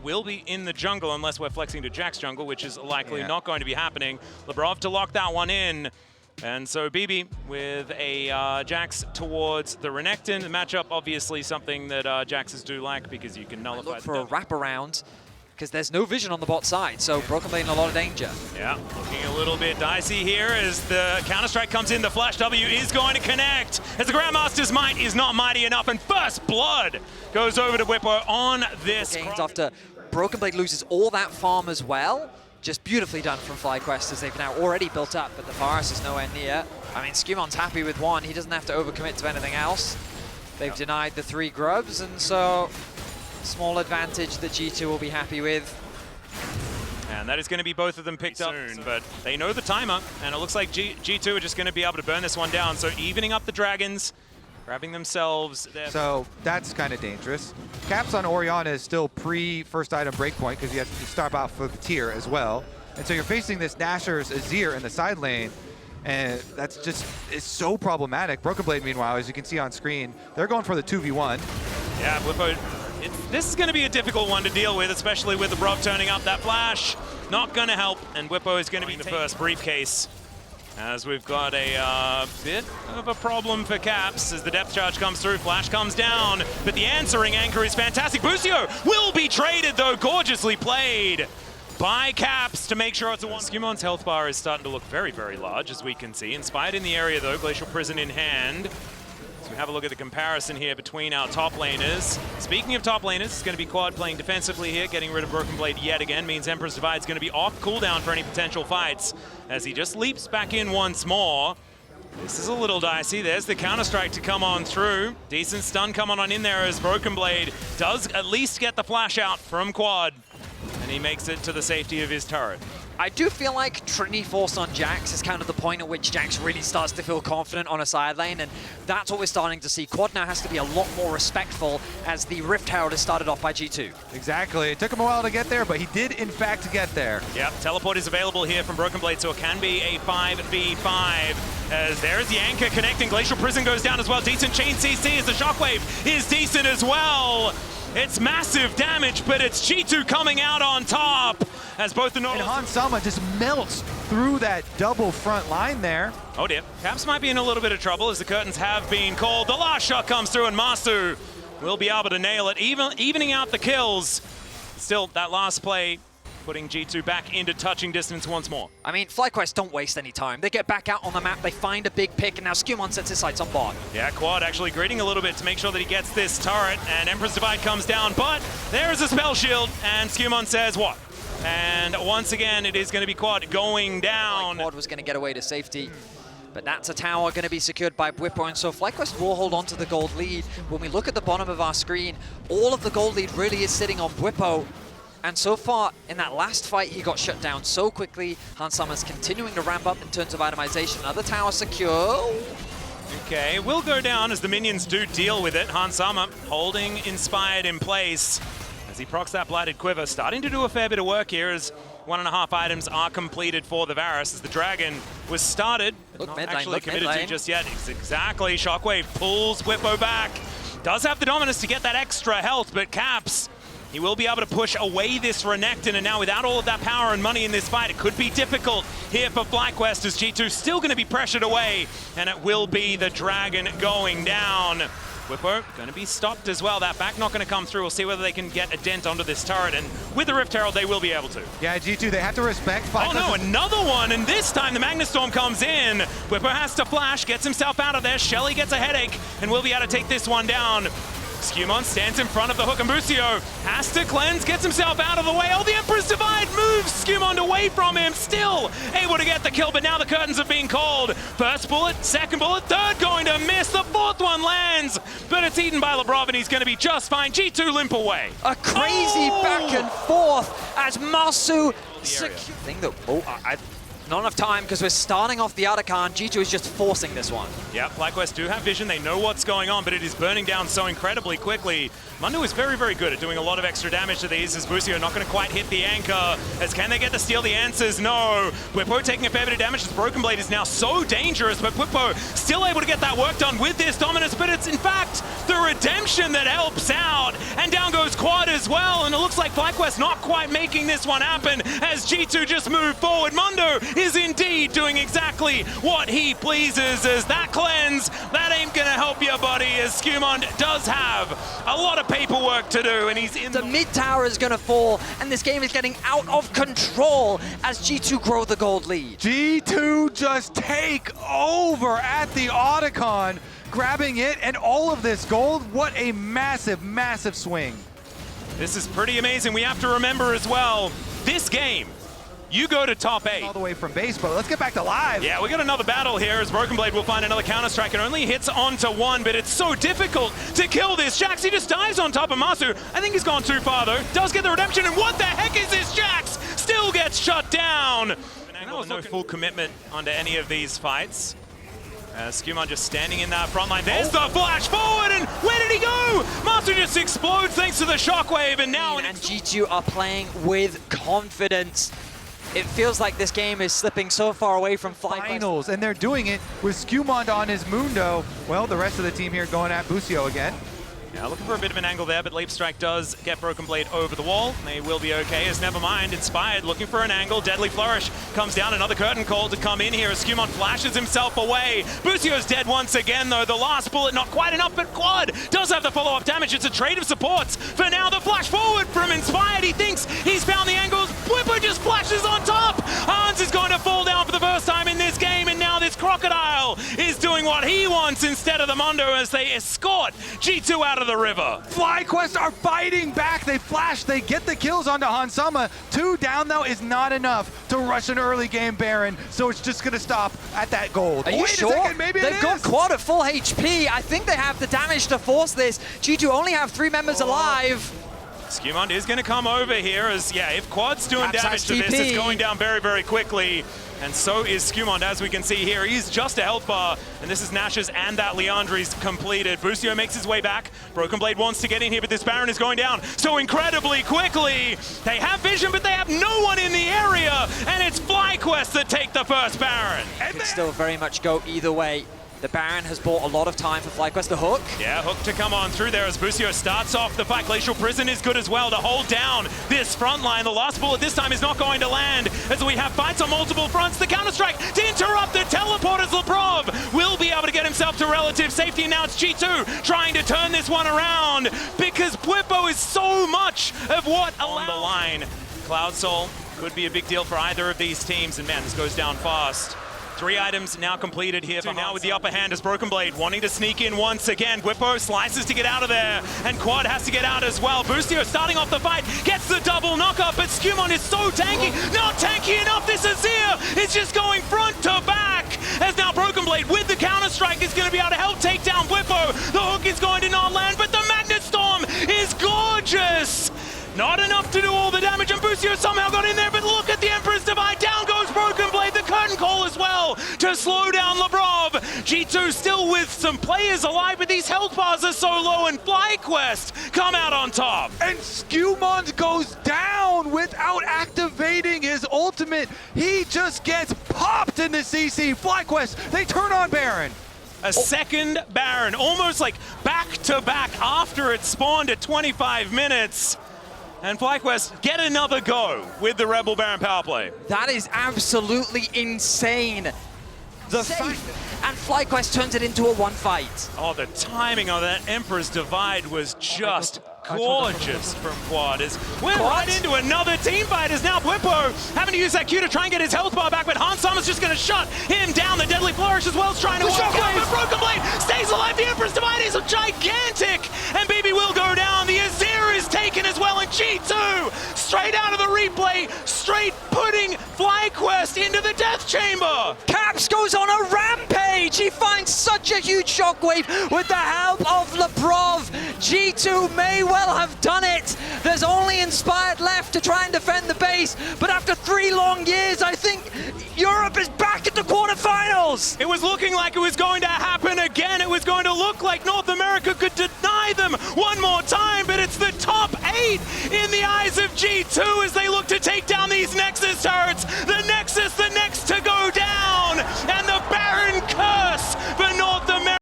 will be in the jungle unless we're flexing to Jack's jungle, which is likely not going to be happening. Labrov to lock that one in. And so BB with a Jax towards the Renekton. The matchup, obviously something that Jaxes do like because you can nullify look for a wraparound because there's no vision on the bot side, so Broken Blade in a lot of danger. Yeah, looking a little bit dicey here as the Counter-Strike comes in. The Flash W is going to connect as the Grandmaster's might is not mighty enough, and first blood goes over to Whippo on this. Gains after Broken Blade loses all that farm as well. Just beautifully done from FlyQuest as they've now already built up, but the Varus is nowhere near. I mean, Skumon's happy with one. He doesn't have to overcommit to anything else. They've denied the 3 grubs, and so small advantage that G2 will be happy with. And that is going to be both of them picked up soon, but they know the timer, and it looks like G2 are just going to be able to burn this one down. So evening up the Dragons, grabbing themselves. So that's kind of dangerous. Caps on Orianna is still pre-first item breakpoint because you have to start out for the tier as well. And so you're facing this Nashor's Azir in the side lane, and that's just, it's so problematic. Broken Blade, meanwhile, as you can see on screen, they're going for the 2v1. Yeah, Whippo, this is going to be a difficult one to deal with, especially with the Brov turning up. That flash not going to help, and Whippo is going to be the first briefcase. As we've got a bit of a problem for Caps as the depth charge comes through, flash comes down, but the answering anchor is fantastic. Busio will be traded though, gorgeously played by Caps to make sure it's a one. Skumon's health bar is starting to look very, very large, as we can see. Inspired in the area though, Glacial Prison in hand. So we have a look at the comparison here between our top laners. Speaking of top laners, it's going to be Quad playing defensively here. Getting rid of Broken Blade yet again means Emperor's Divide is going to be off cooldown for any potential fights as he just leaps back in once more. This is a little dicey. There's the Counter-Strike to come on through. Decent stun coming on in there as Broken Blade does at least get the flash out from Quad. And he makes it to the safety of his turret. I do feel like Trinity Force on Jax is kind of the point at which Jax really starts to feel confident on a side lane, and that's what we're starting to see. Quad now has to be a lot more respectful as the Rift Herald is started off by G2. Exactly. It took him a while to get there, but he did, in fact, get there. Yep, teleport is available here from Broken Blade, so it can be a 5v5. As there's the anchor connecting. Glacial Prison goes down as well. Decent chain CC as the Shockwave is decent as well. It's massive damage, but it's G2 coming out on top as both the Nautilus... And Hans Sama just melts through that double front line there. Oh dear. Caps might be in a little bit of trouble as the curtains have been called. The last shot comes through and Masu will be able to nail it, evening out the kills. Still, that last play putting G2 back into touching distance once more. I mean, FlyQuest don't waste any time. They get back out on the map, they find a big pick, and now Skumon sets his sights on bot. Yeah, Quad actually greeting a little bit to make sure that he gets this turret, and Emperor's Divide comes down, but there is a spell shield, and Skumon says what? And once again, it is going to be Quad going down. Quad was going to get away to safety, but that's a tower going to be secured by Whippo, and so FlyQuest will hold on to the gold lead. When we look at the bottom of our screen, all of the gold lead really is sitting on Whippo. And so far, in that last fight, he got shut down so quickly. Hans Sama's continuing to ramp up in terms of itemization. Another tower secure. Okay, will go down as the minions do deal with it. Hans Sama holding Inspired in place as he procs that Blighted Quiver. Starting to do a fair bit of work here as 1.5 items are completed for the Varus as the Dragon was started, but not actually committed to just yet. Exactly, Shockwave pulls Whippo back. Does have the dominance to get that extra health, but Caps, he will be able to push away this Renekton, and now without all of that power and money in this fight, it could be difficult here for FlyQuest as G2 still going to be pressured away, and it will be the Dragon going down. Whippo going to be stopped as well. That back not going to come through. We'll see whether they can get a dent onto this turret, and with the Rift Herald, they will be able to. Yeah, G2, they have to respect FlyQuest. Oh no, another one, and this time the Magnastorm comes in. Whippo has to flash, gets himself out of there. Shelly gets a headache, and will be able to take this one down. Skumon stands in front of the hook, and Busio has to cleanse, gets himself out of the way. Oh, the Emperor's Divide moves Skumon away from him, still able to get the kill, but now the curtains have been called. First bullet, second bullet, third going to miss, the fourth one lands, but it's eaten by Labrov, and he's going to be just fine. G2 limp away. A crazy back and forth as Masu thing that Not enough time because we're starting off the Otacon. G2 is just forcing this one. Yeah, FlyQuest do have vision. They know what's going on, but it is burning down so incredibly quickly. Mundo is very, very good at doing a lot of extra damage to these, as Busio not going to quite hit the anchor. As can they get to steal the answers? No. Bwipo taking a fair bit of damage as Broken Blade is now so dangerous, but Bwipo still able to get that work done with this dominance, but it's in fact the redemption that helps out. And down goes Quad as well, and it looks like FlyQuest not quite making this one happen as G2 just move forward. Mundo is indeed doing exactly what he pleases, as that cleanse, that ain't gonna help you, buddy, as Skumond does have a lot of paperwork to do, and he's in the mid tower is gonna fall, and this game is getting out of control as G2 grow the gold lead. G2 just take over at the Otacon, grabbing it and all of this gold. What a massive, massive swing. This is pretty amazing. We have to remember as well, this game, you go to top 8. All the way from base, but let's get back to live. Yeah, we got another battle here as Broken Blade will find another counter-strike. It only hits onto one, but it's so difficult to kill this. Jax, he just dives on top of Masu. I think he's gone too far, though. Does get the redemption, and what the heck is this? Jax still gets shut down. No full commitment onto any of these fights. Skumond just standing in that front line. There's the flash forward, and where did he go? Masu just explodes thanks to the shockwave, and now... And G2 are playing with confidence. It feels like this game is slipping so far away from finals, and they're doing it with Skumond on his Mundo. Well, the rest of the team here going at Busio again. Yeah, looking for a bit of an angle there, but Leap Strike does get Broken Blade over the wall. They will be okay, as Nevermind, Inspired, looking for an angle. Deadly Flourish comes down, another curtain call to come in here as Skumond flashes himself away. Busio's dead once again, though. The last bullet, not quite enough, but Quad does have the follow-up damage. It's a trade of supports. For now, the flash forward from Inspired. He thinks he's found the angles. Bwipo just flashes on top. Hans is going to fall down for the first time in this game, and now this Crocodile is doing what he wants instead of the Mundo as they escort G2 out of the river. FlyQuest are fighting back. They flash, they get the kills onto Hansama. 2 down, though, is not enough to rush an early game Baron, so it's just going to stop at that gold. Are you sure? Wait a second, maybe They've got Quad at full HP. I think they have the damage to force this. G2 only have 3 members alive. Skumond is going to come over here as, yeah, if Quad's doing Perhaps damage to this, it's going down very, very quickly. And so is Skumond, as we can see here. He's just a health bar, and this is Nash's and that Leandri's completed. Busio makes his way back. Broken Blade wants to get in here, but this Baron is going down so incredibly quickly. They have vision, but they have no one in the area, and it's FlyQuest that take the first Baron. It could still very much go either way. The Baron has bought a lot of time for FlyQuest. The hook. Yeah, hook to come on through there as Busio starts off the fight. Glacial Prison is good as well to hold down this front line. The last bullet this time is not going to land as we have fights on multiple fronts. The counter-strike to interrupt the teleporters. Lebrov will be able to get himself to relative safety. And now it's G2 trying to turn this one around because Bwipo is so much of what on the line. Cloud Soul could be a big deal for either of these teams. And man, this goes down fast. 3 items now completed here. So now with the upper hand is Broken Blade wanting to sneak in once again. Bwipo slices to get out of there, and Quad has to get out as well. Busio starting off the fight, gets the double knockup, but Skumond is so tanky. Not tanky enough. This Azir is just going front to back, as now Broken Blade with the counter-strike is going to be able to help take down Bwipo. The hook is going to not land, but the Magnet Storm is gorgeous. Not enough to do all the damage, and Busio somehow got in there, but look at the Emperor's Divide. Down goes Broken Blade, the curtain call as well to slow down Lebrov. G2 still with some players alive, but these health bars are so low, and FlyQuest come out on top. And Skumond goes down without activating his ultimate. He just gets popped in the CC. FlyQuest, they turn on Baron. A second Baron, almost like back-to-back after it spawned at 25 minutes. And FlyQuest get another go with the Rebel Baron power play. That is absolutely insane. The fact, and FlyQuest turns it into a 1 fight. Oh, the timing of that Emperor's Divide was just gorgeous from Quad. We're right into another team fight as now Bwipo having to use that Q to try and get his health bar back, but Hansama's just going to shut him down. The Deadly Flourish as well is trying to work out, but Broken Blade stays alive. The Emperor's Divide is gigantic, and BB will go down. The Azir is taken taken as well, and G2 straight out of the replay, straight putting FlyQuest into the death chamber. Caps goes on a rampage. He finds such a huge shockwave with the help of Lebrov. G2 may well have done it. There's only Inspired left to try and defend the base, but after 3 long years, I think Europe is back at the quarterfinals. It was looking like it was going to happen again. It was going to look like North America could deny them one more time, but it's the top 8 in the eyes of G2 as they look to take down these Nexus turrets. The Nexus